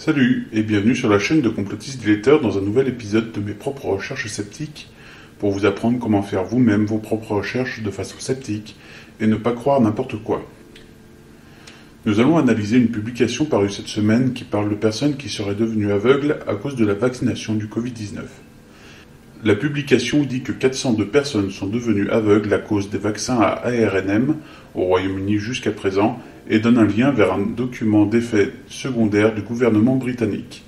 Salut et bienvenue sur la chaîne de Complotiste Diletteur dans un nouvel épisode de mes propres recherches sceptiques pour vous apprendre comment faire vous-même vos propres recherches de façon sceptique et ne pas croire n'importe quoi. Nous allons analyser une publication parue cette semaine qui parle de personnes qui seraient devenues aveugles à cause de la vaccination du Covid-19. La publication dit que 402 personnes sont devenues aveugles à cause des vaccins à ARNM au Royaume-Uni jusqu'à présent et donne un lien vers un document d'effets secondaires du gouvernement britannique.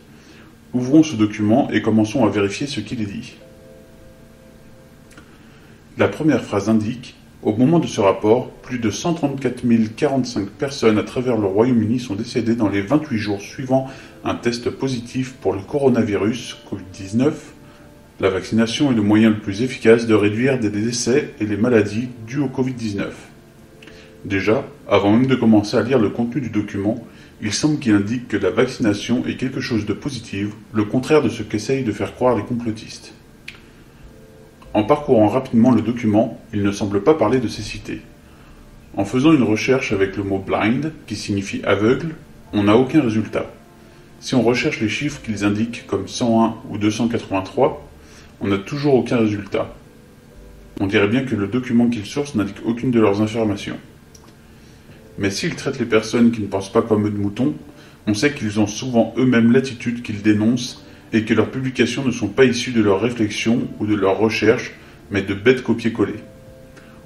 Ouvrons ce document et commençons à vérifier ce qu'il est dit. La première phrase indique « Au moment de ce rapport, plus de 134 045 personnes à travers le Royaume-Uni sont décédées dans les 28 jours suivant un test positif pour le coronavirus Covid-19. La vaccination est le moyen le plus efficace de réduire des décès et les maladies dues au Covid-19. » Déjà, avant même de commencer à lire le contenu du document, il semble qu'il indique que la vaccination est quelque chose de positif, le contraire de ce qu'essayent de faire croire les complotistes. En parcourant rapidement le document, il ne semble pas parler de cécité. En faisant une recherche avec le mot blind, qui signifie aveugle, on n'a aucun résultat. Si on recherche les chiffres qu'ils indiquent comme 101 ou 283, on n'a toujours aucun résultat. On dirait bien que le document qu'ils sourcent n'indique aucune de leurs informations. Mais s'ils traitent les personnes qui ne pensent pas comme eux de moutons, on sait qu'ils ont souvent eux-mêmes l'attitude qu'ils dénoncent et que leurs publications ne sont pas issues de leurs réflexions ou de leurs recherches, mais de bêtes copier-coller.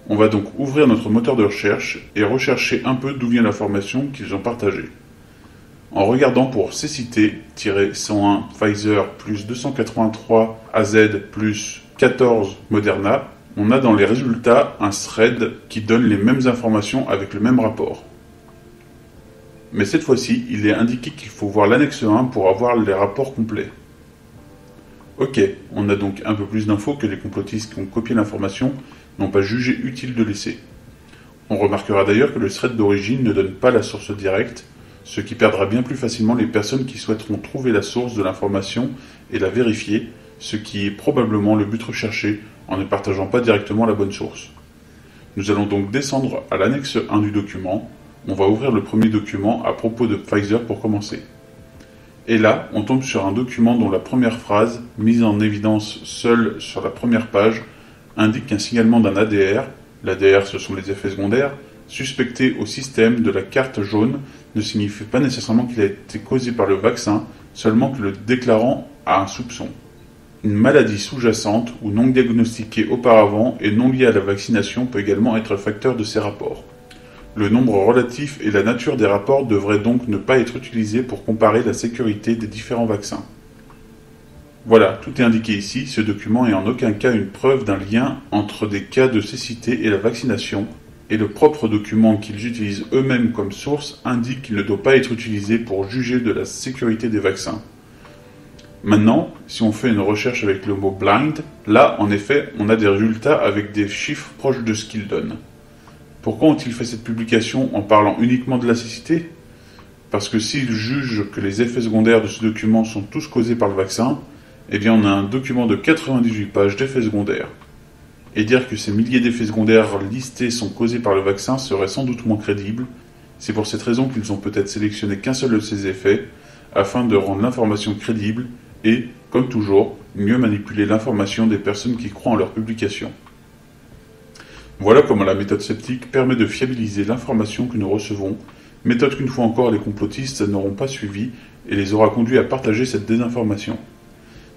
On va donc ouvrir notre moteur de recherche et rechercher un peu d'où vient l'information qu'ils ont partagée. En regardant pour cécité-101 Pfizer plus 283 AZ plus 14 Moderna, on a dans les résultats un thread qui donne les mêmes informations avec le même rapport. Mais cette fois-ci, il est indiqué qu'il faut voir l'annexe 1 pour avoir les rapports complets. Ok, on a donc un peu plus d'infos que les complotistes qui ont copié l'information n'ont pas jugé utile de laisser. On remarquera d'ailleurs que le thread d'origine ne donne pas la source directe, ce qui perdra bien plus facilement les personnes qui souhaiteront trouver la source de l'information et la vérifier, ce qui est probablement le but recherché en ne partageant pas directement la bonne source. Nous allons donc descendre à l'annexe 1 du document. On va ouvrir le premier document à propos de Pfizer pour commencer. Et là, on tombe sur un document dont la première phrase, mise en évidence seule sur la première page, indique qu'un signalement d'un ADR, l'ADR ce sont les effets secondaires, suspecté au système de la carte jaune ne signifie pas nécessairement qu'il a été causé par le vaccin, seulement que le déclarant a un soupçon. Une maladie sous-jacente ou non diagnostiquée auparavant et non liée à la vaccination peut également être facteur de ces rapports. Le nombre relatif et la nature des rapports devraient donc ne pas être utilisés pour comparer la sécurité des différents vaccins. Voilà, tout est indiqué ici, ce document est en aucun cas une preuve d'un lien entre des cas de cécité et la vaccination, et le propre document qu'ils utilisent eux-mêmes comme source indique qu'il ne doit pas être utilisé pour juger de la sécurité des vaccins. Maintenant, si on fait une recherche avec le mot blind, là, en effet, on a des résultats avec des chiffres proches de ce qu'ils donnent. Pourquoi ont-ils fait cette publication en parlant uniquement de la cécité ? Parce que s'ils jugent que les effets secondaires de ce document sont tous causés par le vaccin, eh bien on a un document de 98 pages d'effets secondaires. Et dire que ces milliers d'effets secondaires listés sont causés par le vaccin serait sans doute moins crédible. C'est pour cette raison qu'ils ont peut-être sélectionné qu'un seul de ces effets, afin de rendre l'information crédible et, comme toujours, mieux manipuler l'information des personnes qui croient en leur publication. Voilà comment la méthode sceptique permet de fiabiliser l'information que nous recevons, méthode qu'une fois encore les complotistes n'auront pas suivie et les aura conduits à partager cette désinformation.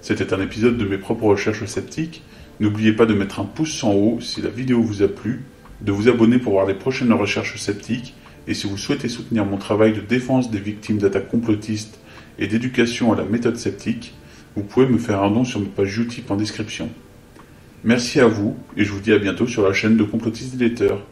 C'était un épisode de mes propres recherches sceptiques. N'oubliez pas de mettre un pouce en haut si la vidéo vous a plu, de vous abonner pour voir les prochaines recherches sceptiques, et si vous souhaitez soutenir mon travail de défense des victimes d'attaques complotistes et d'éducation à la méthode sceptique, vous pouvez me faire un don sur ma page Utip en description. Merci à vous, et je vous dis à bientôt sur la chaîne de Complotiste Diletteur.